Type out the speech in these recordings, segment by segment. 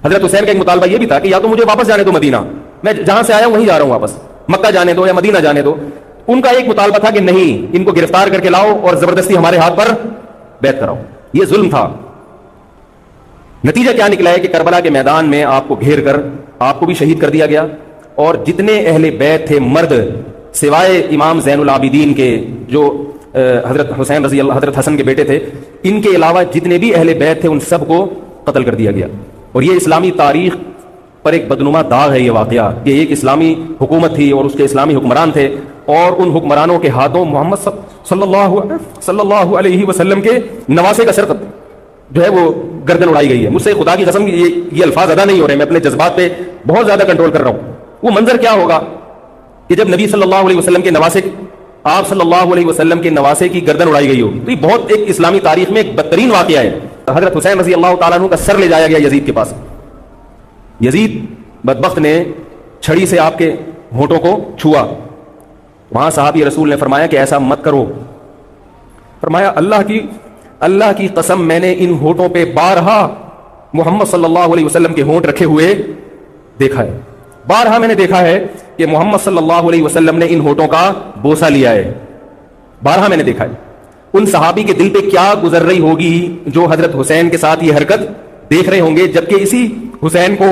حضرت حسین کا ایک مطالبہ یہ بھی تھا کہ یا تو مجھے واپس جانے دو مدینہ، میں جہاں سے آیا ہوں وہیں جا رہا ہوں واپس، مکہ جانے دو یا مدینہ جانے دو۔ ان کا ایک مطالبہ تھا کہ نہیں، ان کو گرفتار کر کے لاؤ اور زبردستی ہمارے ہاتھ پر بیعت کراؤ۔ یہ ظلم تھا۔ نتیجہ کیا نکلا ہے کہ کربلا کے میدان میں آپ کو گھیر کر آپ کو بھی شہید کر دیا گیا، اور جتنے اہل بیت تھے مرد سوائے امام زین العابدین کے جو حضرت حسین رضی اللہ حضرت حسن کے بیٹے تھے، ان کے علاوہ جتنے بھی اہل بیت تھے ان سب کو قتل کر دیا گیا۔ اور یہ اسلامی تاریخ پر ایک بدنما داغ ہے یہ واقعہ کہ ایک اسلامی حکومت تھی اور اس کے اسلامی حکمران تھے، اور ان حکمرانوں کے ہاتھوں محمد صلی اللہ علیہ وسلم کے نواسے کا سر جو ہے وہ گردن اڑائی گئی ہے۔ مجھ سے خدا کی قسم یہ الفاظ ادا نہیں ہو رہے، میں اپنے جذبات پہ بہت زیادہ کنٹرول کر رہا ہوں۔ وہ منظر کیا ہوگا کہ جب نبی صلی اللہ علیہ وسلم کے نواسے، آپ صلی اللہ علیہ وسلم کے نواسے کی گردن اڑائی گئی ہوگی، تو یہ بہت ایک اسلامی تاریخ میں ایک بدترین واقعہ ہے۔ حضرت حسین رضی اللہ تعالیٰ عنہ کا سر لے جایا گیا یزید کے پاس۔ یزید بدبخت نے چھڑی سے آپ کے ہونٹوں کو چھوا۔ وہاں صحابی رسول نے فرمایا کہ ایسا مت کرو۔ فرمایا اللہ کی قسم میں نے ان ہونٹوں پہ بارہا محمد صلی اللہ علیہ وسلم کے ہونٹ رکھے ہوئے دیکھا ہے، بارہا میں نے دیکھا ہے کہ محمد صلی اللہ علیہ وسلم نے ان ہونٹوں کا بوسہ لیا ہے، بارہا میں نے دیکھا ہے۔ ان صحابی کے دل پہ کیا گزر رہی ہوگی جو حضرت حسین کے ساتھ یہ حرکت دیکھ رہے ہوں گے، جبکہ اسی حسین کو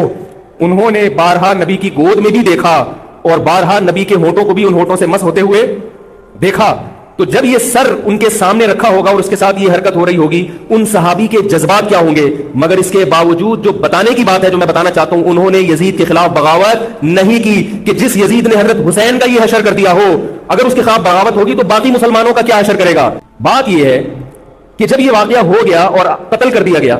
انہوں نے بارہا نبی کی گود میں بھی دیکھا اور بارہا نبی کے ہونٹوں کو بھی ان ہونٹوں سے مس ہوتے ہوئے دیکھا۔ تو جب یہ سر ان کے سامنے رکھا ہوگا اور اس کے ساتھ یہ حرکت ہو رہی ہوگی، ان صحابی کے جذبات کیا ہوں گے۔ مگر اس کے باوجود جو بتانے کی بات ہے، جو میں بتانا چاہتا ہوں، انہوں نے یزید کے خلاف بغاوت نہیں کی کہ جس یزید نے حضرت حسین کا یہ حشر کر دیا ہو، اگر اس کے خلاف بغاوت ہوگی تو باقی مسلمانوں کا کیا حشر کرے گا۔ بات یہ ہے کہ جب یہ واقعہ ہو گیا اور قتل کر دیا گیا،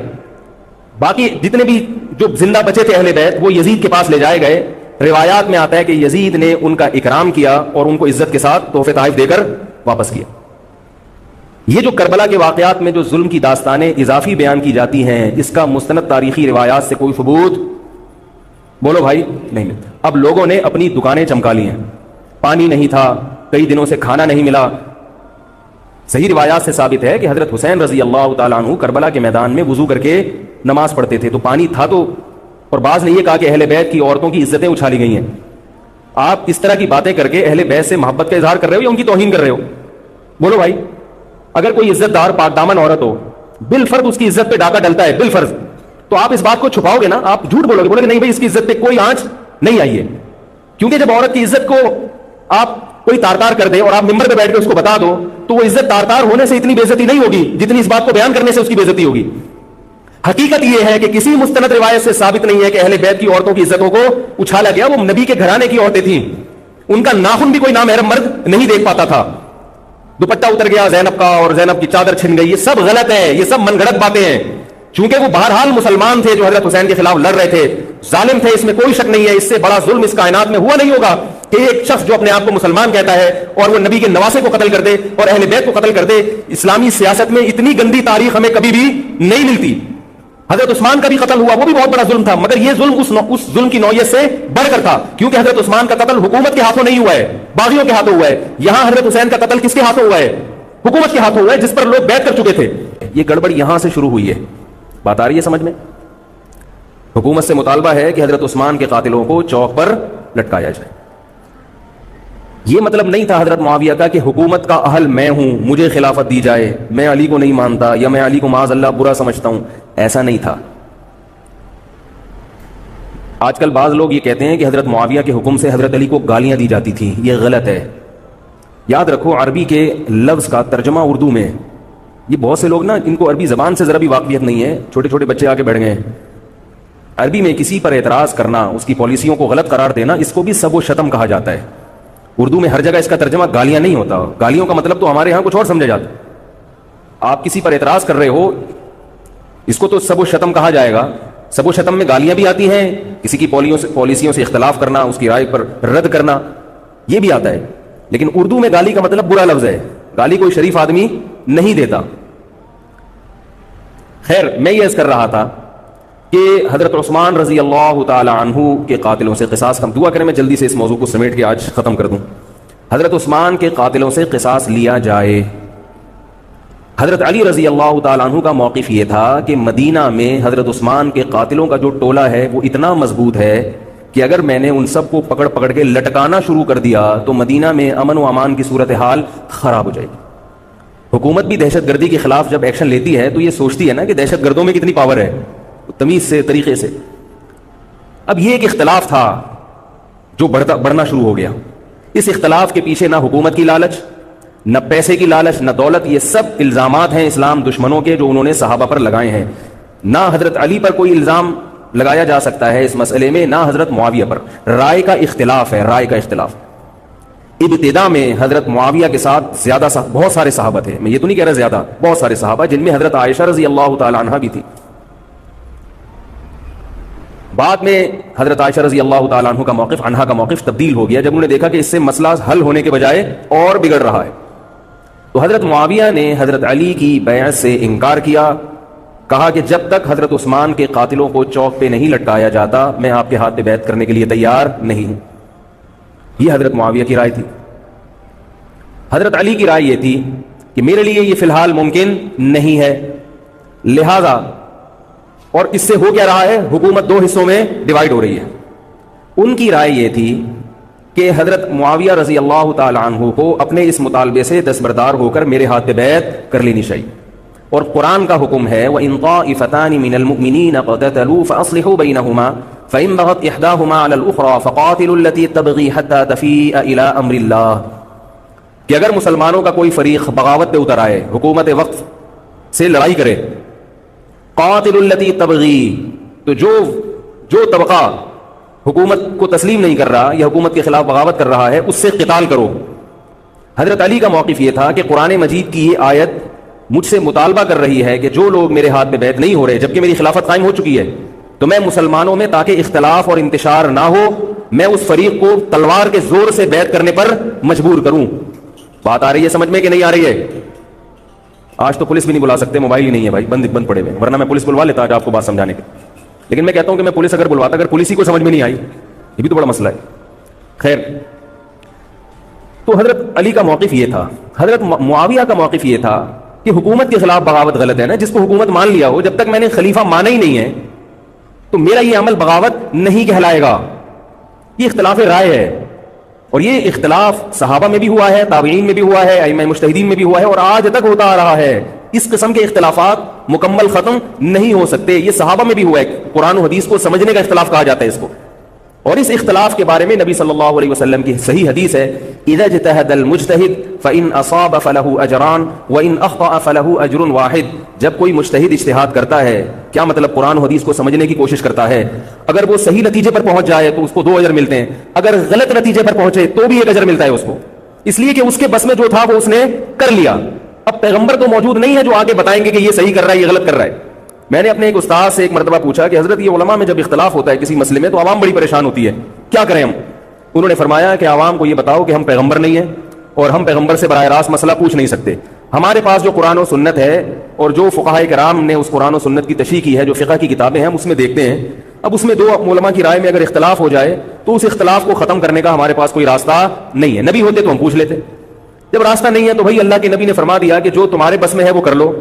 باقی جتنے بھی جو زندہ بچے تھے اہل بیت وہ یزید کے پاس لے جائے گئے۔ روایات میں آتا ہے کہ یزید نے ان کا اکرام کیا اور ان کو عزت کے ساتھ تحفے تحائف دے کر واپس کیا۔ یہ جو کربلا کے واقعات میں جو ظلم کی داستانیں اضافی بیان کی جاتی ہیں، اس کا مستند تاریخی روایات سے کوئی ثبوت بولو بھائی نہیں ملتا۔ اب لوگوں نے اپنی دکانیں چمکا لی ہیں، پانی نہیں تھا، کئی دنوں سے کھانا نہیں ملا۔ صحیح روایات سے ثابت ہے کہ حضرت حسین رضی اللہ تعالیٰ عنہ کربلا کے میدان میں وضو کر کے نماز پڑھتے تھے، تو پانی تھا تو، اور بعض نے یہ کہا کہ اہل بیت کی عورتوں کی عزتیں اچھالی گئی ہیں۔ آپ اس طرح کی باتیں کر کے اہل بیت سے محبت کا اظہار کر رہے ہو یا ان کی توہین کر رہے ہو؟ بولو بھائی۔ اگر کوئی عزت دار پاک دامن عورت ہو، بالفرض اس کی عزت پہ ڈاکہ ڈلتا ہے، بالفرض، تو آپ اس بات کو چھپاؤ گے نا، آپ جھوٹ بولو گے، بولو گے نہیں بھائی اس کی عزت پہ کوئی آنچ نہیں آئی ہے۔ کیونکہ جب عورت کی عزت کو آپ کوئی تار تار کر دے اور آپ ممبر پہ بیٹھ کے اس کو بتا دو، تو وہ عزت تار تار ہونے سے اتنی بے عزتی نہیں ہوگی جتنی اس بات کو بیان کرنے سے اس کی بے عزتی ہوگی۔ حقیقت یہ ہے کہ کسی مستند روایت سے ثابت نہیں ہے کہ اہل بیت کی عورتوں کی عزتوں کو اچھالا گیا۔ وہ نبی کے گھرانے کی عورتیں تھیں، ان کا ناخن بھی کوئی نامحرم مرد نہیں دیکھ پاتا تھا۔ دوپٹہ اتر گیا زینب کا اور زینب کی چادر چھن گئی، یہ سب غلط ہے، یہ سب من گھڑت باتیں ہیں۔ چونکہ وہ بہرحال مسلمان تھے جو حضرت حسین کے خلاف لڑ رہے تھے، ظالم تھے، اس میں کوئی شک نہیں ہے۔ اس سے بڑا ظلم اس کائنات میں ہوا نہیں ہوگا کہ ایک شخص جو اپنے آپ کو مسلمان کہتا ہے اور وہ نبی کے نواسے کو قتل کر دے اور اہل بیت کو قتل کر دے۔ اسلامی سیاست میں اتنی گندی تاریخ ہمیں کبھی بھی نہیں ملتی۔ حضرت عثمان کا بھی قتل ہوا، وہ بھی بہت بڑا ظلم تھا، مگر یہ ظلم اس ظلم کی نوعیت سے بڑھ کر تھا، کیونکہ حضرت عثمان کا قتل حکومت کے ہاتھوں نہیں ہوا ہے، باغیوں کے ہاتھوں ہوا ہے۔ یہاں حضرت حسین کا قتل کس کے ہاتھوں ہوا ہے؟ حکومت کے ہاتھوں ہوا ہے، جس پر لوگ بیعت کر چکے تھے۔ یہ گڑبڑ یہاں سے شروع ہوئی ہے، بات آ رہی ہے سمجھ میں؟ حکومت سے مطالبہ ہے کہ حضرت عثمان کے قاتلوں کو چوک پر لٹکایا جائے۔ یہ مطلب نہیں تھا حضرت معاویہ کا کہ حکومت کا اہل میں ہوں، مجھے خلافت دی جائے، میں علی کو نہیں مانتا یا میں علی کو معاذ اللہ برا سمجھتا ہوں، ایسا نہیں تھا۔ آج کل بعض لوگ یہ کہتے ہیں کہ حضرت معاویہ کے حکم سے حضرت علی کو گالیاں دی جاتی تھیں، یہ غلط ہے۔ یاد رکھو عربی کے لفظ کا ترجمہ اردو میں، یہ بہت سے لوگ نا ان کو عربی زبان سے ذرا بھی واقفیت نہیں ہے، چھوٹے چھوٹے بچے آگے بڑھ گئے ہیں۔ عربی میں کسی پر اعتراض کرنا، اس کی پالیسیوں کو غلط قرار دینا، اس کو بھی سب و شتم کہا جاتا ہے۔ اردو میں ہر جگہ اس کا ترجمہ گالیاں نہیں ہوتا، گالیوں کا مطلب تو ہمارے ہاں کچھ اور سمجھا جاتا ہے۔ آپ کسی پر اعتراض کر رہے ہو، اس کو تو سب و شتم کہا جائے گا۔ سب و شتم میں گالیاں بھی آتی ہیں، کسی کی پالیسیوں سے اختلاف کرنا، اس کی رائے پر رد کرنا، یہ بھی آتا ہے۔ لیکن اردو میں گالی کا مطلب برا لفظ ہے، گالی کوئی شریف آدمی نہیں دیتا۔ خیر، میں یہ عرض کر رہا تھا کہ حضرت عثمان رضی اللہ تعالی عنہ کے قاتلوں سے قصاص، ہم دعا کریں میں جلدی سے اس موضوع کو سمیٹ کے آج ختم کر دوں۔ حضرت عثمان کے قاتلوں سے قصاص لیا جائے، حضرت علی رضی اللہ تعالیٰ عنہ کا موقف یہ تھا کہ مدینہ میں حضرت عثمان کے قاتلوں کا جو ٹولہ ہے وہ اتنا مضبوط ہے کہ اگر میں نے ان سب کو پکڑ پکڑ کے لٹکانا شروع کر دیا تو مدینہ میں امن و امان کی صورتحال خراب ہو جائے گی. حکومت بھی دہشت گردی کے خلاف جب ایکشن لیتی ہے تو یہ سوچتی ہے نا کہ دہشت گردوں میں کتنی پاور ہے, تمیز سے, طریقے سے. اب یہ ایک اختلاف تھا جو بڑھنا شروع ہو گیا. اس اختلاف کے پیچھے نہ حکومت کی لالچ, نہ پیسے کی لالچ, نہ دولت, یہ سب الزامات ہیں اسلام دشمنوں کے جو انہوں نے صحابہ پر لگائے ہیں. نہ حضرت علی پر کوئی الزام لگایا جا سکتا ہے اس مسئلے میں, نہ حضرت معاویہ پر. رائے کا اختلاف ہے, رائے کا اختلاف. ابتدا میں حضرت معاویہ کے ساتھ بہت سارے صحابہ تھے, میں یہ تو نہیں کہہ رہا زیادہ, بہت سارے صحابہ, جن میں حضرت عائشہ رضی اللہ تعالی عنہا بھی تھی. بعد میں حضرت عائشہ رضی اللہ تعالی عنہا کا موقف تبدیل ہو گیا جب انہوں نے دیکھا کہ اس سے مسئلہ حل ہونے کے بجائے اور بگڑ رہا ہے. تو حضرت معاویہ نے حضرت علی کی بیعت سے انکار کیا, کہا کہ جب تک حضرت عثمان کے قاتلوں کو چوک پہ نہیں لٹکایا جاتا میں آپ کے ہاتھ پہ بیعت کرنے کے لیے تیار نہیں ہوں. یہ حضرت معاویہ کی رائے تھی. حضرت علی کی رائے یہ تھی کہ میرے لیے یہ فی الحال ممکن نہیں ہے, لہذا, اور اس سے ہو کیا رہا ہے, حکومت دو حصوں میں ڈیوائیڈ ہو رہی ہے. ان کی رائے یہ تھی کہ حضرت معاویہ رضی اللہ تعالی عنہ کو اپنے اس مطالبے سے دستبردار ہو کر میرے ہاتھ پہ بیعت کر لینی چاہیے. اور قرآن کا حکم ہے وَإِن طَائِفَتَانِ مِنَ الْمُؤْمِنِينَ اقْتَتَلُوا فَأَصْلِحُوا بَيْنَهُمَا فَإِن بَغَتْ إِحْدَاهُمَا عَلَى الْأُخْرَى فَقَاتِلُوا الَّتِي تَبْغِي حَتَّى تَفِيءَ إِلَى أَمْرِ اللَّهِ. کہ اگر مسلمانوں کا کوئی فریق بغاوت پہ اتر آئے, حکومت وقف سے لڑائی کرے, قاتل التی تبغی, تو جو طبقہ حکومت کو تسلیم نہیں کر رہا یا حکومت کے خلاف بغاوت کر رہا ہے اس سے قتال کرو. حضرت علی کا موقف یہ تھا کہ قرآن مجید کی یہ آیت مجھ سے مطالبہ کر رہی ہے کہ جو لوگ میرے ہاتھ میں بیعت نہیں ہو رہے جبکہ میری خلافت قائم ہو چکی ہے, تو میں مسلمانوں میں تاکہ اختلاف اور انتشار نہ ہو میں اس فریق کو تلوار کے زور سے بیعت کرنے پر مجبور کروں. بات آ رہی ہے سمجھ میں کہ نہیں آ رہی ہے؟ آج تو پولیس بھی نہیں بلا سکتے, موبائل ہی نہیں ہے بھائی, بند پڑے ہوئے, ورنہ میں پولیس بلوا لیتا آج آپ کو بات سمجھانے کے. لیکن میں کہتا ہوں کہ میں پولیس اگر بلواتا, اگر پولیس ہی کو سمجھ میں نہیں آئی, یہ بھی تو بڑا مسئلہ ہے. خیر, تو حضرت علی کا موقف یہ تھا. حضرت معاویہ کا موقف یہ تھا کہ حکومت کے خلاف بغاوت غلط ہے نا, جس کو حکومت مان لیا ہو, جب تک میں نے خلیفہ مانا ہی نہیں ہے تو میرا یہ عمل بغاوت نہیں کہلائے گا. یہ اختلاف رائے ہے, اور یہ اختلاف صحابہ میں بھی ہوا ہے, تابعین میں بھی ہوا ہے, ائمہ مجتہدین میں بھی ہوا ہے, اور آج تک ہوتا آ رہا ہے. اس قسم کے اختلافات مکمل ختم نہیں ہو سکتے. یہ صحابہ میں بھی ہوا ہے, قرآن و حدیث کو سمجھنے کا اختلاف کہا جاتا ہے اس کو. اور اس اختلاف کے بارے میں نبی صلی اللہ علیہ وسلم کی صحیح حدیث ہے, اذا اجتہد المجتہد فإن اصاب فلہ اجران وإن اخطأ فلہ اجر واحد. جب کوئی مجتہد اجتہاد کرتا ہے, کیا مطلب, قرآن و حدیث کو سمجھنے کی کوشش کرتا ہے, اگر وہ صحیح نتیجے پر پہنچ جائے تو اس کو 2 اجر ملتے ہیں, اگر غلط نتیجے پر پہنچے تو بھی 1 اجر ملتا ہے اس کو, اس لیے کہ اس کے بس میں جو تھا وہ اس نے کر لیا. اب پیغمبر تو موجود نہیں ہے جو آگے بتائیں گے کہ یہ صحیح کر رہا ہے یہ غلط کر رہا ہے. میں نے اپنے ایک استاد سے ایک مرتبہ پوچھا کہ حضرت یہ علماء میں جب اختلاف ہوتا ہے کسی مسئلے میں تو عوام بڑی پریشان ہوتی ہے, کیا کریں ہم؟ انہوں نے فرمایا کہ عوام کو یہ بتاؤ کہ ہم پیغمبر نہیں ہیں اور ہم پیغمبر سے براہ راست مسئلہ پوچھ نہیں سکتے. ہمارے پاس جو قرآن و سنت ہے اور جو فقہائے کرام نے اس قرآن و سنت کی تشریح کی ہے, جو فقہ کی کتابیں ہیں, ہم اس میں دیکھتے ہیں. اب اس میں 2 علماء کی رائے میں اگر اختلاف ہو جائے تو اس اختلاف کو ختم کرنے کا ہمارے پاس کوئی راستہ نہیں ہے. نبی ہوتے تو ہم پوچھ لیتے, جب راستہ نہیں ہے تو بھائی اللہ کے نبی نے فرما دیا کہ جو تمہارے بس میں ہے وہ کر لو.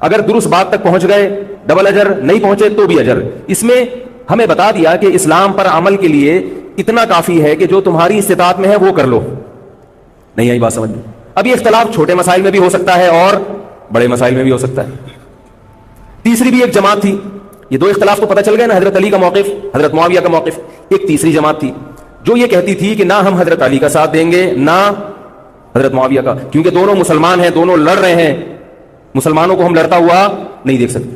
اگر درست بات تک پہنچ گئے ڈبل اجر, نہیں پہنچے تو بھی اجر. اس میں ہمیں بتا دیا کہ اسلام پر عمل کے لیے اتنا کافی ہے کہ جو تمہاری استطاعت میں ہے وہ کر لو. نہیں آئی بات سمجھ میں؟ اب یہ اختلاف چھوٹے مسائل میں بھی ہو سکتا ہے اور بڑے مسائل میں بھی ہو سکتا ہے. تیسری بھی ایک جماعت تھی, یہ 2 اختلاف تو پتہ چل گئے نا, حضرت علی کا موقف, حضرت معاویہ کا موقف. ایک تیسری جماعت تھی جو یہ کہتی تھی کہ نہ ہم حضرت علی کا ساتھ دیں گے نہ حضرت معاویہ کا, کیونکہ دونوں مسلمان ہیں, دونوں لڑ رہے ہیں, مسلمانوں کو ہم لڑتا ہوا نہیں دیکھ سکتے.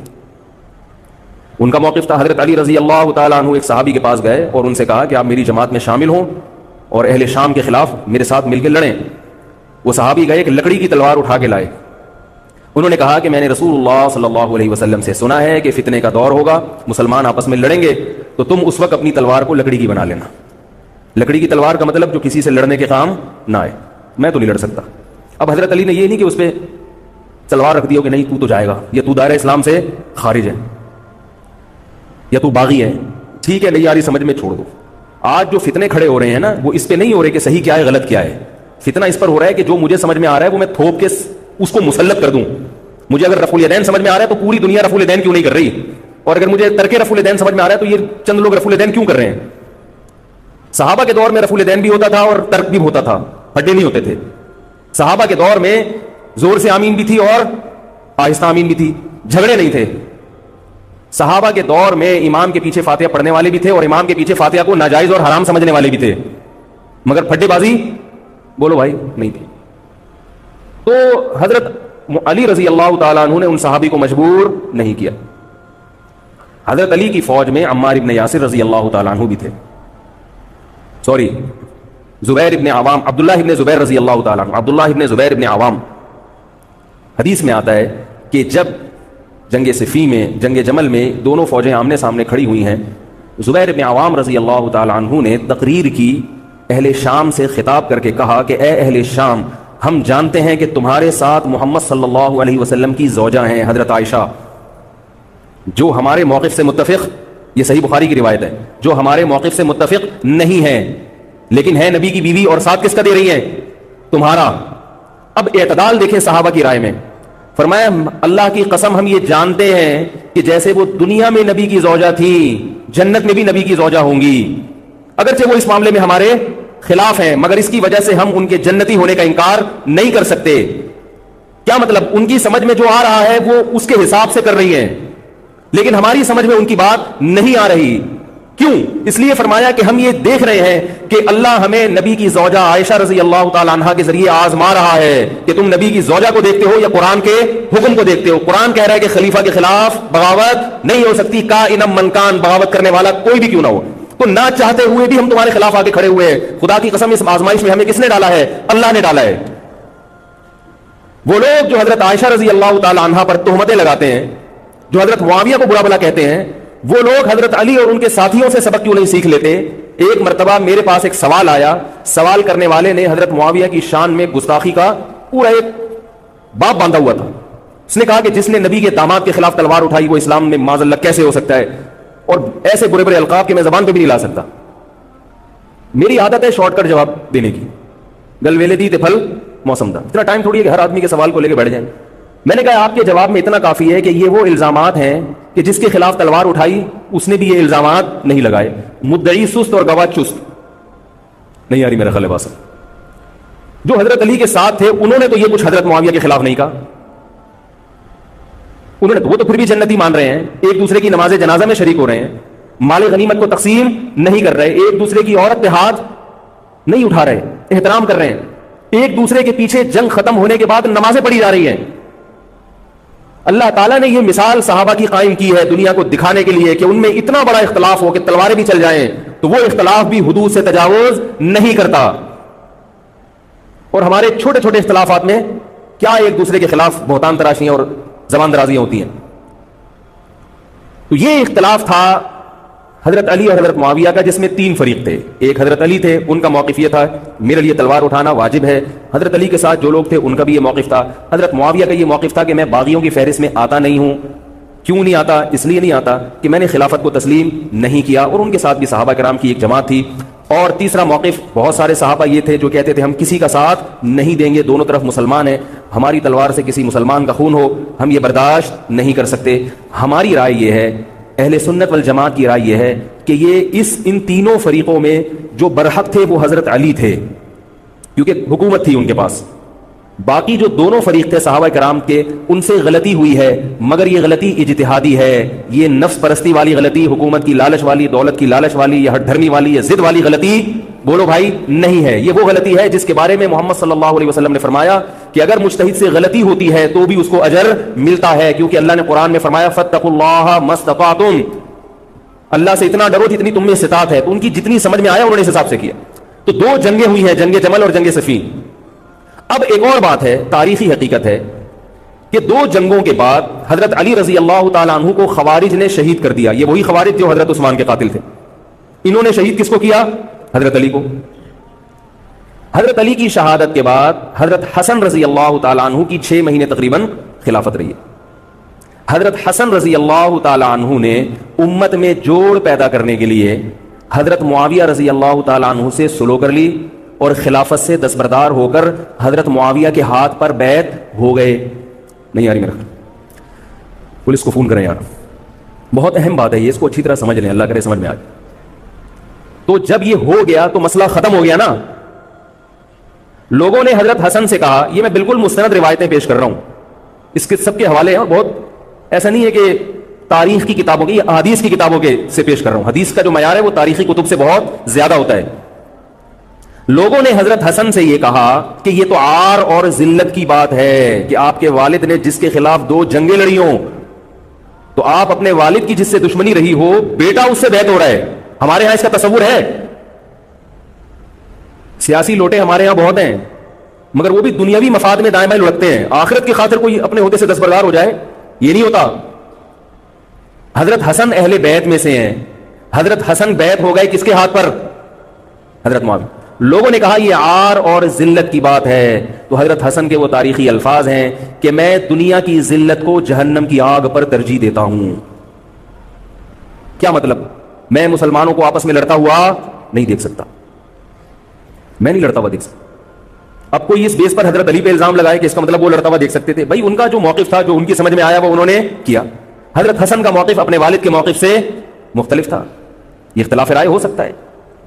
ان کا موقف تھا حضرت علی رضی اللہ تعالیٰ عنہ ایک صحابی کے پاس گئے اور ان سے کہا کہ آپ میری جماعت میں شامل ہوں اور اہل شام کے خلاف میرے ساتھ مل کے لڑیں. وہ صحابی گئے, ایک لکڑی کی تلوار اٹھا کے لائے. انہوں نے کہا کہ میں نے رسول اللہ صلی اللہ علیہ وسلم سے سنا ہے کہ فتنے کا دور ہوگا, مسلمان آپس میں لڑیں گے, تو تم اس وقت اپنی تلوار کو لکڑی کی بنا لینا. لکڑی کی تلوار کا مطلب جو کسی سے لڑنے کے کام نہ آئے. میں تو نہیں لڑ سکتا. اب حضرت علی نے یہ نہیں کہ اس پہ تلوار رکھ دیا کہ نہیں تو تو جائے گا, یا تو دائرہ اسلام سے خارج ہے, یا تو باغی ہے, ٹھیک ہے نہیں یاری سمجھ میں چھوڑ دو. آج جو فتنے کھڑے ہو رہے ہیں نا وہ اس پہ نہیں ہو رہے کہ صحیح کیا ہے غلط کیا ہے, فتنہ اس پر ہو رہا ہے کہ جو مجھے سمجھ میں آ رہا ہے وہ میں تھوپ کے اس کو مسلط کر دوں. مجھے اگر رفع الیدین سمجھ میں آ رہا ہے تو پوری دنیا رفع الیدین کیوں نہیں کر رہی, اور اگر مجھے ترک رفع الیدین سمجھ میں آ رہا ہے تو یہ چند لوگ رفع الیدین کیوں کر رہے ہیں. صحابہ کے دور میں رفع الیدین بھی ہوتا تھا اور ترک بھی ہوتا تھا, پھڈے نہیں ہوتے تھے. صحابہ کے دور میں زور سے آمین بھی تھی اور آہستہ آمین بھی تھی, جھگڑے نہیں تھے. صحابہ کے دور میں امام کے پیچھے فاتحہ پڑھنے والے بھی تھے اور امام کے پیچھے فاتحہ کو ناجائز اور حرام سمجھنے والے بھی تھے, مگر پھڈے بازی بولو بھائی نہیں تھی. تو حضرت علی رضی اللہ تعالیٰ عنہ نے ان صحابی کو مجبور نہیں کیا. حضرت علی کی فوج میں عمار ابن یاسر رضی اللہ تعالیٰ عنہ بھی تھے, سوری زبیر ابن عوام, عبداللہ ابن زبیر رضی اللہ تعالیٰ عنہ, عبداللہ ابن زبیر ابن عوام. حدیث میں آتا ہے کہ جب جنگ صفین میں, جنگ جمل میں دونوں فوجیں آمنے سامنے کھڑی ہوئی ہیں, زبیر ابن عوام رضی اللہ تعالیٰ عنہ نے تقریر کی, اہل شام سے خطاب کر کے کہا کہ اے اہل شام, ہم جانتے ہیں کہ تمہارے ساتھ محمد صلی اللہ علیہ وسلم کی زوجہ ہیں حضرت عائشہ, جو ہمارے موقف سے متفق, یہ صحیح بخاری کی روایت ہے, جو ہمارے موقف سے متفق نہیں ہے لیکن ہے نبی کی بیوی, اور ساتھ کس کا دے رہی ہیں, تمہارا. اب اعتدال دیکھیں صحابہ کی رائے میں. فرمایا اللہ کی قسم ہم یہ جانتے ہیں کہ جیسے وہ دنیا میں نبی کی زوجہ تھی, جنت میں بھی نبی کی زوجہ ہوں گی, اگرچہ وہ اس معاملے میں ہمارے خلاف ہیں, مگر اس کی وجہ سے ہم ان کے جنتی ہونے کا انکار نہیں کر سکتے. کیا مطلب, ان کی سمجھ میں جو آ رہا ہے وہ اس کے حساب سے کر رہی ہیں, لیکن ہماری سمجھ میں ان کی بات نہیں آ رہی. کیوں؟ اس لیے فرمایا کہ ہم یہ دیکھ رہے ہیں کہ اللہ ہمیں نبی کی زوجہ عائشہ رضی اللہ تعالی عنہا کے ذریعے آزما رہا ہے کہ تم نبی کی زوجہ کو دیکھتے ہو یا قرآن کے حکم کو دیکھتے ہو. قرآن کہہ رہا ہے کہ خلیفہ کے خلاف بغاوت نہیں ہو سکتی, کائنم من کان, بغاوت کرنے والا کوئی بھی کیوں نہ ہو. تو نہ چاہتے ہوئے بھی ہم تمہارے خلاف آگے کھڑے ہوئے ہیں. خدا کی قسم اس آزمائش میں ہمیں کس نے ڈالا ہے, اللہ نے ڈالا ہے. وہ لوگ جو حضرت عائشہ رضی اللہ تعالی عنہا پر تہمتیں لگاتے ہیں, جو حضرت معاویہ کو برا بلا کہتے ہیں, وہ لوگ حضرت علی اور ان کے ساتھیوں سے سبق کیوں نہیں سیکھ لیتے. ایک مرتبہ میرے پاس ایک سوال آیا, سوال کرنے والے نے حضرت معاویہ کی شان میں گستاخی کا پورا ایک باب باندھا ہوا تھا. اس نے کہا کہ جس نے نبی کے داماد کے خلاف تلوار اٹھائی وہ اسلام میں معاذ اللہ کیسے ہو سکتا ہے, اور ایسے برے برے القاب کے میں زبان پہ بھی نہیں لا سکتا. میری عادت ہے شارٹ کٹ جواب دینے کی, گل ویلے دی تے پھل موسم دا. اتنا ٹائم تھوڑی ہے کہ ہر آدمی کے سوال کو لے کے بیٹھ جائیں. میں نے کہا آپ کے جواب میں اتنا کافی ہے کہ یہ وہ الزامات ہیں کہ جس کے خلاف تلوار اٹھائی اس نے بھی یہ الزامات نہیں لگائے. مدعی سست اور گواہ چست. نہیں آ رہی میرا خیال ہے بات. جو حضرت علی کے ساتھ تھے انہوں نے تو یہ کچھ حضرت معاویہ کے خلاف نہیں کہا. انہوں نے وہ تو پھر بھی جنتی مان رہے ہیں, ایک دوسرے کی نماز جنازہ میں شریک ہو رہے ہیں, مال غنیمت کو تقسیم نہیں کر رہے, ایک دوسرے کی عورت پہ ہاتھ نہیں اٹھا رہے, احترام کر رہے ہیں, ایک دوسرے کے پیچھے جنگ ختم ہونے کے بعد نمازیں پڑھی جا رہی ہیں. اللہ تعالیٰ نے یہ مثال صحابہ کی قائم کی ہے دنیا کو دکھانے کے لیے کہ ان میں اتنا بڑا اختلاف ہو کہ تلواریں بھی چل جائیں تو وہ اختلاف بھی حدود سے تجاوز نہیں کرتا. اور ہمارے چھوٹے چھوٹے اختلافات میں کیا ایک دوسرے کے خلاف بہتان تراشیاں اور زبان درازیاں ہوتی ہیں. تو یہ اختلاف تھا حضرت علی اور حضرت معاویہ کا, جس میں تین فریق تھے. ایک حضرت علی تھے, ان کا موقف یہ تھا میرے لیے تلوار اٹھانا واجب ہے. حضرت علی کے ساتھ جو لوگ تھے ان کا بھی یہ موقف تھا. حضرت معاویہ کا یہ موقف تھا کہ میں باغیوں کی فہرست میں آتا نہیں ہوں. کیوں نہیں آتا؟ اس لیے نہیں آتا کہ میں نے خلافت کو تسلیم نہیں کیا, اور ان کے ساتھ بھی صحابہ کرام کی ایک جماعت تھی. اور تیسرا موقف بہت سارے صحابہ یہ تھے جو کہتے تھے ہم کسی کا ساتھ نہیں دیں گے, دونوں طرف مسلمان ہیں, ہماری تلوار سے کسی مسلمان کا خون ہو ہم یہ برداشت نہیں کر سکتے. ہماری رائے یہ ہے, اہل سنت والجماعت کی رائے یہ ہے کہ یہ ان تینوں فریقوں میں جو برحق تھے وہ حضرت علی تھے, کیونکہ حکومت تھی ان کے پاس. باقی جو دونوں فریق تھے صحابہ کرام کے, ان سے غلطی ہوئی ہے, مگر یہ غلطی اجتہادی ہے. یہ نفس پرستی والی غلطی, حکومت کی لالچ والی, دولت کی لالچ والی, یا ہٹ دھرمی والی, یا ضد والی غلطی بولو بھائی نہیں ہے. یہ وہ غلطی ہے جس کے بارے میں محمد صلی اللہ علیہ وسلم نے فرمایا کہ اگر مجتہد سے غلطی ہوتی ہے تو بھی اس کو اجر ملتا ہے, کیونکہ اللہ نے قرآن میں فرمایا فاتقوا اللہ ما استطعتم, اللہ سے اتنا ڈرو جتنی تم میں استطاعت ہے. تو ان کی جتنی سمجھ میں آیا انہوں نے اس حساب سے کیا. تو دو جنگیں ہوئی ہیں, جنگ جمل اور جنگ صفین. اب ایک اور بات ہے, تاریخی حقیقت ہے کہ دو جنگوں کے بعد حضرت علی رضی اللہ تعالیٰ عنہ کو خوارج نے شہید کر دیا. یہ وہی خوارج جو حضرت عثمان کے قاتل تھے. انہوں نے شہید کس کو کیا؟ حضرت علی کو. حضرت علی کی شہادت کے بعد حضرت حسن رضی اللہ تعالیٰ عنہ کی 6 مہینے تقریباً خلافت رہی ہے. حضرت حسن رضی اللہ تعالیٰ عنہ نے امت میں جوڑ پیدا کرنے کے لیے حضرت معاویہ رضی اللہ تعالیٰ عنہ سے سلو کر لی, اور خلافت سے دستبردار ہو کر حضرت معاویہ کے ہاتھ پر بیعت ہو گئے. نہیں آ رہی میرا خیال, پولیس کو فون کریں یار. بہت اہم بات ہے یہ, اس کو اچھی طرح سمجھ لیں, اللہ کرے سمجھ میں آ جائے. تو جب یہ ہو گیا تو مسئلہ ختم ہو گیا نا. لوگوں نے حضرت حسن سے کہا, یہ میں بالکل مستند روایتیں پیش کر رہا ہوں, اس کے سب کے حوالے ہیں, بہت ایسا نہیں ہے کہ تاریخ کی کتابوں کی, حدیث کی کتابوں کے سے پیش کر رہا ہوں. حدیث کا جو معیار ہے وہ تاریخی کتب سے بہت زیادہ ہوتا ہے. لوگوں نے حضرت حسن سے یہ کہا کہ یہ تو عار اور ذلت کی بات ہے کہ آپ کے والد نے جس کے خلاف 2 جنگیں لڑی ہوں, تو آپ اپنے والد کی جس سے دشمنی رہی ہو, بیٹا اس سے بیعت ہو رہا ہے. ہمارے ہاں اس کا تصور ہے. سیاسی لوٹے ہمارے ہاں بہت ہیں, مگر وہ بھی دنیاوی مفاد میں دائیں بائیں لڑکتے ہیں. آخرت کی خاطر کوئی اپنے عہدے سے دستبردار ہو جائے, یہ نہیں ہوتا. حضرت حسن اہل بیت میں سے ہیں. حضرت حسن بیعت ہو گئے کس کے ہاتھ پر؟ حضرت معاویہ. لوگوں نے کہا یہ عار اور ذلت کی بات ہے. تو حضرت حسن کے وہ تاریخی الفاظ ہیں کہ میں دنیا کی ذلت کو جہنم کی آگ پر ترجیح دیتا ہوں. کیا مطلب؟ میں مسلمانوں کو آپس میں لڑتا ہوا نہیں دیکھ سکتا, میں نہیں لڑتا ہوا دیکھ سکتا. اب کوئی اس بیس پر حضرت علی پہ الزام لگائے کہ اس کا مطلب وہ لڑتا ہوا دیکھ سکتے تھے. بھائی ان کا جو موقف تھا, جو ان کی سمجھ میں آیا وہ انہوں نے کیا. حضرت حسن کا موقف اپنے والد کے موقف سے مختلف تھا. یہ اختلاف رائے ہو سکتا ہے.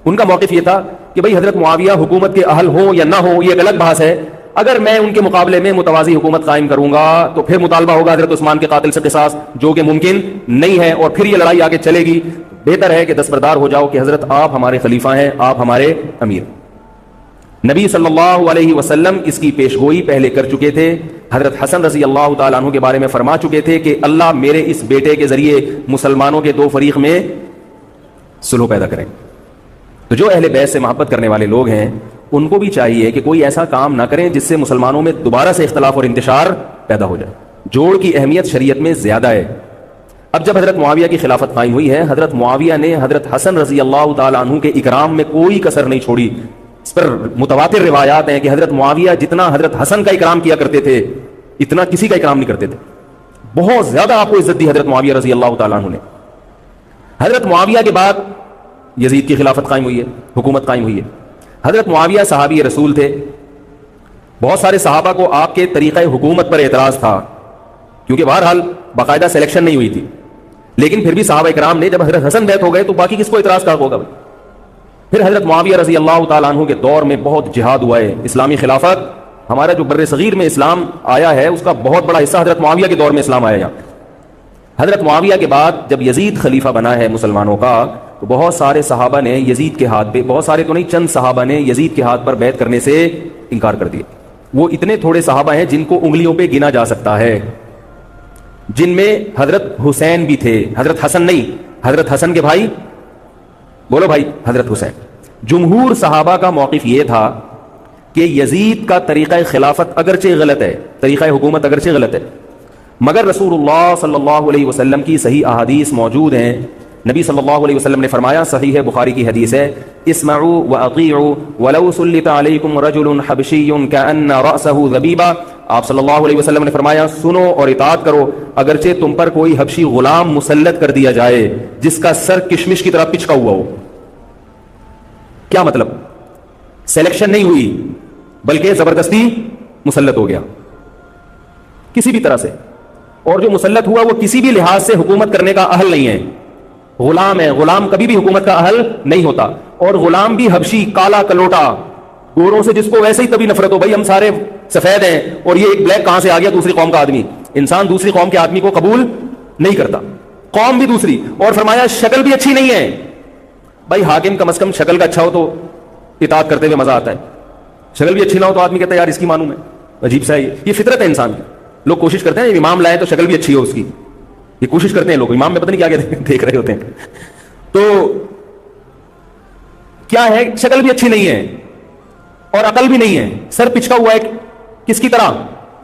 ان کا موقف یہ تھا کہ بھائی حضرت معاویہ حکومت کے اہل ہوں یا نہ ہوں یہ ایک الگ بحث ہے. اگر میں ان کے مقابلے میں متوازی حکومت قائم کروں گا تو پھر مطالبہ ہوگا حضرت عثمان کے قاتل سے قصاص, جو کہ ممکن نہیں ہے, اور پھر یہ لڑائی آگے چلے گی. بہتر ہے کہ دستبردار ہو جاؤ کہ حضرت آپ ہمارے خلیفہ ہیں, آپ ہمارے امیر. نبی صلی اللہ علیہ وسلم اس کی پیشگوئی پہلے کر چکے تھے. حضرت حسن رضی اللہ تعالیٰ عنہ کے بارے میں فرما چکے تھے کہ اللہ میرے اس بیٹے کے ذریعے مسلمانوں کے 2 فریق میں صلح پیدا کریں. تو جو اہل بیت سے محبت کرنے والے لوگ ہیں ان کو بھی چاہیے کہ کوئی ایسا کام نہ کریں جس سے مسلمانوں میں دوبارہ سے اختلاف اور انتشار پیدا ہو جائے. جوڑ کی اہمیت شریعت میں زیادہ ہے. اب جب حضرت معاویہ کی خلافت قائم ہوئی ہے, حضرت معاویہ نے حضرت حسن رضی اللہ تعالیٰ عنہ کے اکرام میں کوئی کسر نہیں چھوڑی. اس پر متواتر روایات ہیں کہ حضرت معاویہ جتنا حضرت حسن کا اکرام کیا کرتے تھے اتنا کسی کا اکرام نہیں کرتے تھے. بہت زیادہ آپ کو عزت دی حضرت معاویہ رضی اللہ تعالیٰ عنہ نے. حضرت معاویہ کے بعد یزید کی خلافت قائم ہوئی ہے, حکومت قائم ہوئی ہے. حضرت معاویہ صحابی رسول تھے. بہت سارے صحابہ کو آپ کے طریقہ حکومت پر اعتراض تھا, کیونکہ بہرحال باقاعدہ سلیکشن نہیں ہوئی تھی. لیکن پھر بھی صحابہ اکرام نے جب حضرت حسن بیعت ہو گئے تو باقی کس کو اعتراض کا ہوگا. پھر حضرت معاویہ رضی اللہ تعالیٰ عنہ کے دور میں بہت جہاد ہوا ہے. اسلامی خلافت, ہمارا جو بر صغیر میں اسلام آیا ہے اس کا بہت بڑا حصہ حضرت معاویہ کے دور میں اسلام آیا. حضرت معاویہ کے بعد جب یزید خلیفہ بنا ہے مسلمانوں کا, تو بہت سارے صحابہ نے یزید کے ہاتھ پہ, بہت سارے تو نہیں, چند صحابہ نے یزید کے ہاتھ پر بیعت کرنے سے انکار کر دیا. وہ اتنے تھوڑے صحابہ ہیں جن کو انگلیوں پہ گنا جا سکتا ہے, جن میں حضرت حسین بھی تھے. حضرت حسن نہیں, حضرت حسن کے بھائی, بولو بھائی, حضرت حسین. جمہور صحابہ کا موقف یہ تھا کہ یزید کا طریقہ خلافت اگرچہ غلط ہے, طریقہ حکومت اگرچہ غلط ہے, مگر رسول اللہ صلی اللہ علیہ وسلم کی صحیح احادیث موجود ہیں. نبی صلی اللہ علیہ وسلم نے فرمایا, صحیح ہے بخاری کی حدیث ہے, اسمعوا واطیعوا ولو سلط علیکم رجل حبشی کأن رأسہ ذبیبہ. آپ صلی اللہ علیہ وسلم نے فرمایا, سنو اور اطاعت کرو اگرچہ تم پر کوئی حبشی غلام مسلط کر دیا جائے جس کا سر کشمش کی طرح پچکا ہوا ہو. کیا مطلب؟ سلیکشن نہیں ہوئی بلکہ زبردستی مسلط ہو گیا کسی بھی طرح سے, اور جو مسلط ہوا وہ کسی بھی لحاظ سے حکومت کرنے کا اہل نہیں ہے, غلام ہے. غلام کبھی بھی حکومت کا اہل نہیں ہوتا, اور غلام بھی حبشی, کالا کلوٹا, گوروں سے جس کو ویسے ہی تبھی نفرت ہو, بھائی ہم سارے سفید ہیں اور یہ ایک بلیک کہاں سے آ گیا دوسری قوم کا آدمی. انسان دوسری قوم کے آدمی کو قبول نہیں کرتا, قوم بھی دوسری. اور فرمایا شکل بھی اچھی نہیں ہے. بھائی حاکم کم از کم شکل کا اچھا ہو تو اطاعت کرتے ہوئے مزہ آتا ہے, شکل بھی اچھی نہ ہو تو آدمی کہتا ہے یار اس کی مانوں میں, عجیب سا ہے. یہ فطرت ہے انسان کی. لوگ کوشش کرتے ہیں امام لائے تو شکل بھی اچھی ہو اس کی, یہ کوشش کرتے ہیں لوگ. امام میں پتہ نہیں کیا کیا دیکھ رہے ہوتے ہیں. تو کیا ہے, شکل بھی اچھی نہیں ہے اور عقل بھی نہیں ہے, سر پچکا ہوا ہے کس کی طرح,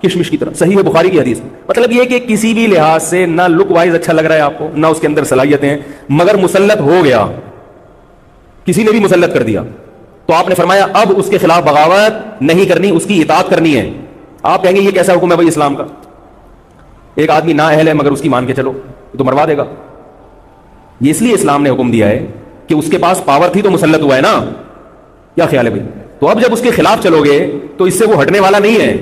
کشمش کی طرح. صحیح ہے بخاری کی حدیث. مطلب یہ کہ کسی بھی لحاظ سے نہ لک وائز اچھا لگ رہا ہے آپ کو, نہ اس کے اندر صلاحیتیں ہیں, مگر مسلط ہو گیا, کسی نے بھی مسلط کر دیا. تو آپ نے فرمایا اب اس کے خلاف بغاوت نہیں کرنی, اس کی اطاعت کرنی ہے. آپ کہیں گے یہ کیسا حکم ہے بھائی اسلام کا, ایک آدمی نا اہل ہے مگر اس کی مان کے چلو تو مروا دے گا. یہ اس لیے اسلام نے حکم دیا ہے کہ اس کے پاس پاور تھی تو مسلط ہوا ہے نا. کیا خیال ہے بھائی؟ تو اب جب اس کے خلاف چلو گے تو اس سے وہ ہٹنے والا نہیں ہے,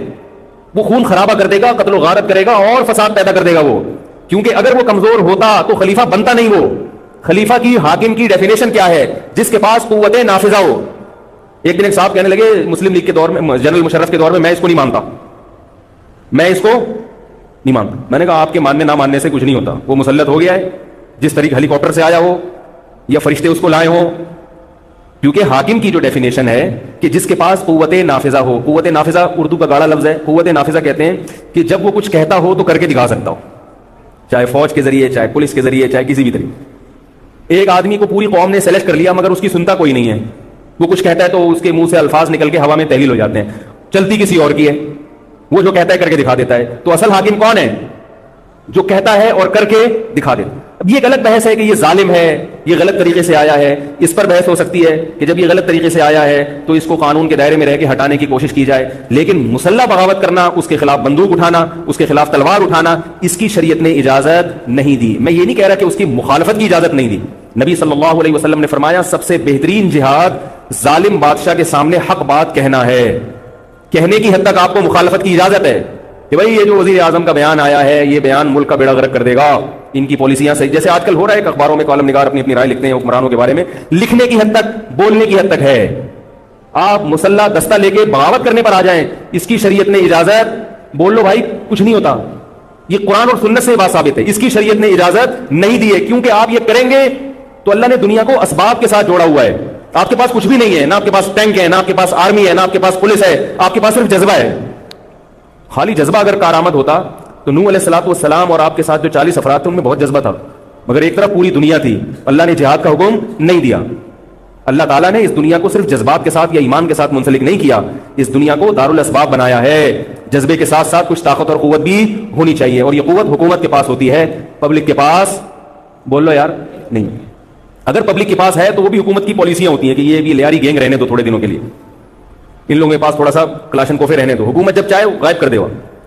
وہ خون خرابہ کر دے گا, قتل و غارت کرے گا اور فساد پیدا کر دے گا وہ, کیونکہ اگر وہ کمزور ہوتا تو خلیفہ بنتا نہیں. وہ خلیفہ کی, حاکم کی ڈیفینیشن کیا ہے؟ جس کے پاس قوت نافذہ ہو. ایک دن ایک صاحب کہنے لگے مسلم لیگ کے دور میں, جنرل مشرف کے دور میں اس کو نہیں مانتا, میں اس کو نہیں مانتا. میں نے کہا آپ کے ماننے نہ ماننے سے کچھ نہیں ہوتا, وہ مسلط ہو گیا ہے, جس طریقے ہیلی کاپٹر سے آیا ہو یا فرشتے اس کو لائے ہوں. کیونکہ حاکم کی جو ڈیفینیشن ہے کہ جس کے پاس قوت نافذہ ہو. قوت نافذہ اردو کا گاڑا لفظ ہے. قوت نافذہ کہتے ہیں کہ جب وہ کچھ کہتا ہو تو کر کے دکھا سکتا ہو, چاہے فوج کے ذریعے, چاہے پولیس کے ذریعے, چاہے کسی بھی طریقے. ایک آدمی کو پوری قوم نے سلیکٹ کر لیا مگر اس کی سنتا کوئی نہیں ہے, وہ کچھ کہتا ہے تو اس کے منہ سے الفاظ نکل کے ہوا میں تحلیل ہو جاتے ہیں, چلتی کسی اور کی ہے, وہ جو کہتا ہے کر کے دکھا دیتا ہے. تو اصل حاکم کون ہے؟ جو کہتا ہے اور کر کے دکھا دیتا. اب یہ ایک الگ بحث ہے کہ یہ ظالم ہے, یہ غلط طریقے سے آیا ہے. اس پر بحث ہو سکتی ہے کہ جب یہ غلط طریقے سے آیا ہے تو اس کو قانون کے دائرے میں رہ کے ہٹانے کی کوشش کی جائے, لیکن مسلح بغاوت کرنا, اس کے خلاف بندوق اٹھانا, اس کے خلاف تلوار اٹھانا, اس کی شریعت نے اجازت نہیں دی. میں یہ نہیں کہہ رہا کہ اس کی مخالفت کی اجازت نہیں دی. نبی صلی اللہ علیہ وسلم نے فرمایا سب سے بہترین جہاد ظالم بادشاہ کے سامنے حق بات کہنا ہے. کہنے کی حد تک آپ کو مخالفت کی اجازت ہے کہ بھائی یہ جو وزیر اعظم کا بیان آیا ہے یہ بیان ملک کا بیڑا غرق کر دے گا, ان کی پالیسیاں صحیح, جیسے آج کل ہو رہا ہے کہ اخباروں میں کالم نگار اپنی اپنی رائے لکھتے ہیں حکمرانوں کے بارے میں, لکھنے کی حد تک, بولنے کی حد تک ہے. آپ مسلح دستہ لے کے بغاوت کرنے پر آ جائیں, اس کی شریعت نے اجازت, بول لو بھائی کچھ نہیں ہوتا. یہ قرآن اور سنت سے بات ثابت ہے, اس کی شریعت نے اجازت نہیں دی ہے, کیونکہ آپ یہ کریں گے تو اللہ نے دنیا کو اسباب کے ساتھ جوڑا ہوا ہے. آپ کے پاس کچھ بھی نہیں ہے, نہ آپ کے پاس ٹینک ہے, نہ آپ کے پاس آرمی ہے, نہ آپ کے پاس پولیس ہے, آپ کے پاس صرف جذبہ ہے. خالی جذبہ اگر کارآمد ہوتا تو نوح علیہ الصلوۃ والسلام اور آپ کے ساتھ جو 40 افراد تھے ان میں بہت جذبہ تھا, مگر ایک طرف پوری دنیا تھی. اللہ نے جہاد کا حکم نہیں دیا. اللہ تعالیٰ نے اس دنیا کو صرف جذبات کے ساتھ یا ایمان کے ساتھ منسلک نہیں کیا, اس دنیا کو دارالاسباب بنایا ہے. جذبے کے ساتھ ساتھ کچھ طاقت اور قوت بھی ہونی چاہیے, اور یہ قوت حکومت کے پاس ہوتی ہے, پبلک کے پاس بول لو یار نہیں. اگر پبلک کے پاس ہے تو وہ بھی حکومت کی پالیسیاں ہوتی ہیں کہ یہ بھی لیاری گینگ رہنے دو تھوڑے دنوں کے لیے, ان لوگوں کے پاس تھوڑا سا کلاشن کوفے رہنے دو, حکومت جب چاہے وہ غائب کر دے.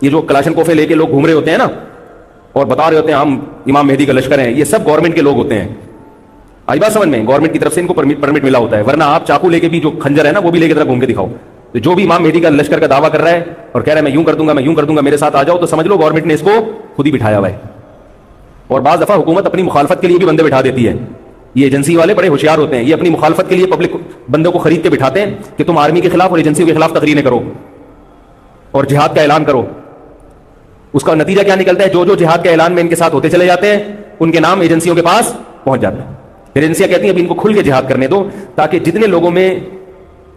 یہ جو کلاشن کوفے لے کے لوگ گھوم رہے ہوتے ہیں نا اور بتا رہے ہوتے ہیں ہم امام مہدی کا لشکر ہیں, یہ سب گورنمنٹ کے لوگ ہوتے ہیں. آئی بات سمجھ میں, گورنمنٹ کی طرف سے ان کو پرمٹ ملا ہوتا ہے, ورنہ آپ چاقو لے کے بھی جو کھنجر ہے نا وہ بھی لے کے طرف گھوم کے دکھاؤ. تو جو بھی امام مہدی کا لشکر کا دعویٰ کر رہا ہے اور کہہ رہا ہے میں یوں کر دوں گا, میں یوں کر دوں گا, میرے ساتھ آ جاؤ, تو سمجھ لو گورنمنٹ نے اس کو خود ہی بٹھایا ہوا ہے. اور بعض دفعہ حکومت اپنی مخالفت کے لیے بھی بندے بٹھا دیتی ہے. یہ ایجنسی والے بڑے ہوشیار ہوتے ہیں, یہ اپنی مخالفت کے لیے پبلک بندوں کو خرید کے بٹھاتے ہیں کہ تم آرمی کے خلاف اور ایجنسیوں کے خلاف تقریریں کرو اور جہاد کا اعلان کرو. اس کا نتیجہ کیا نکلتا ہے؟ جو جو جہاد کے اعلان میں ان کے ساتھ ہوتے چلے جاتے ہیں ان کے نام ایجنسیوں کے پاس پہنچ جاتے ہیں. پھر ایجنسیاں کہتی ہیں اب ان کو کھل کے جہاد کرنے دو تاکہ جتنے لوگوں میں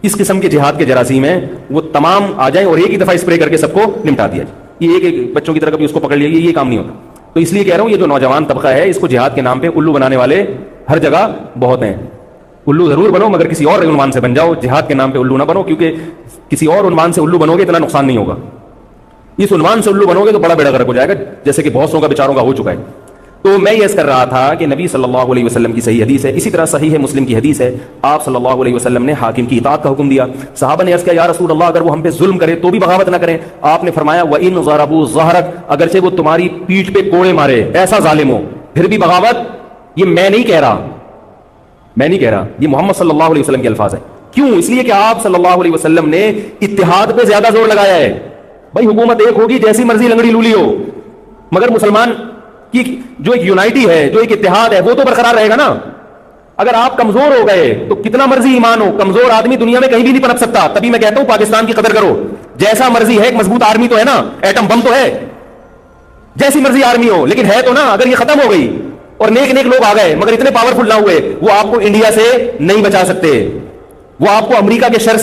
اس قسم کے جہاد کے جراثیم ہیں وہ تمام آ جائیں اور ایک ہی دفعہ اسپرے کر کے سب کو نمٹا دیا جائے. یہ ایک بچوں کی طرح کبھی اس کو پکڑ لیا, یہ کام نہیں ہوتا. تو اس لیے کہہ رہا ہوں یہ جو نوجوان طبقہ ہے اس کو جہاد کے نام پہ الو بنانے والے ہر جگہ بہت ہیں. الو ضرور بنو مگر کسی اور عنوان سے بن جاؤ, جہاد کے نام پہ الو نہ بنو, کیونکہ کسی اور عنوان سے الو بنو گے اتنا نقصان نہیں ہوگا. اس عنوان سے الو بنو گے تو بڑا بیڑا غرق ہو جائے گا, جیسے کہ بہت سو کا بیچاروں کا ہو چکا ہے. تو میں یہ کر رہا تھا کہ نبی صلی اللہ علیہ وسلم کی صحیح حدیث ہے, اسی طرح صحیح ہے مسلم کی حدیث ہے, آپ صلی اللہ علیہ وسلم نے حاکم کی اطاعت کا حکم دیا. صحابہ نے عرض کیا یا رسول اللہ اگر وہ ہم پہ ظلم کرے تو بھی بغاوت نہ کریں. آپ نے فرمایا وَإِنْ ضَرَبُوا ظَهْرَكَ, اگرچہ وہ تمہاری پیٹھ پہ کوڑے مارے, ایسا ظالم ہو, پھر بھی بغاوت. یہ میں نہیں کہہ رہا, یہ محمد صلی اللہ علیہ وسلم کے الفاظ ہیں. کیوں؟ اس لیے کہ آپ صلی اللہ علیہ وسلم نے اتحاد پہ زیادہ زور لگایا ہے. بھائی حکومت ایک ہوگی جیسی مرضی لنگڑی لولی ہو, مگر مسلمان کی جو ایک یونائٹی ہے, جو ایک اتحاد ہے, وہ تو برقرار رہے گا نا. اگر آپ کمزور ہو گئے تو کتنا مرضی ایمان ہو, کمزور آدمی دنیا میں کہیں بھی نہیں پنپ سکتا. تبھی میں کہتا ہوں پاکستان کی قدر کرو, جیسا مرضی ہے, ایک مضبوط آرمی تو ہے نا, ایٹم بم تو ہے, جیسی مرضی آرمی ہو, لیکن ہے تو نا. اگر یہ ختم ہو گئی اور نیک لوگ آ گئے مگر اتنے پاورفل نہ ہوئے, وہ آپ کو انڈیا سے نہیں بچا سکتے, وہ آپ کو امریکہ کے شر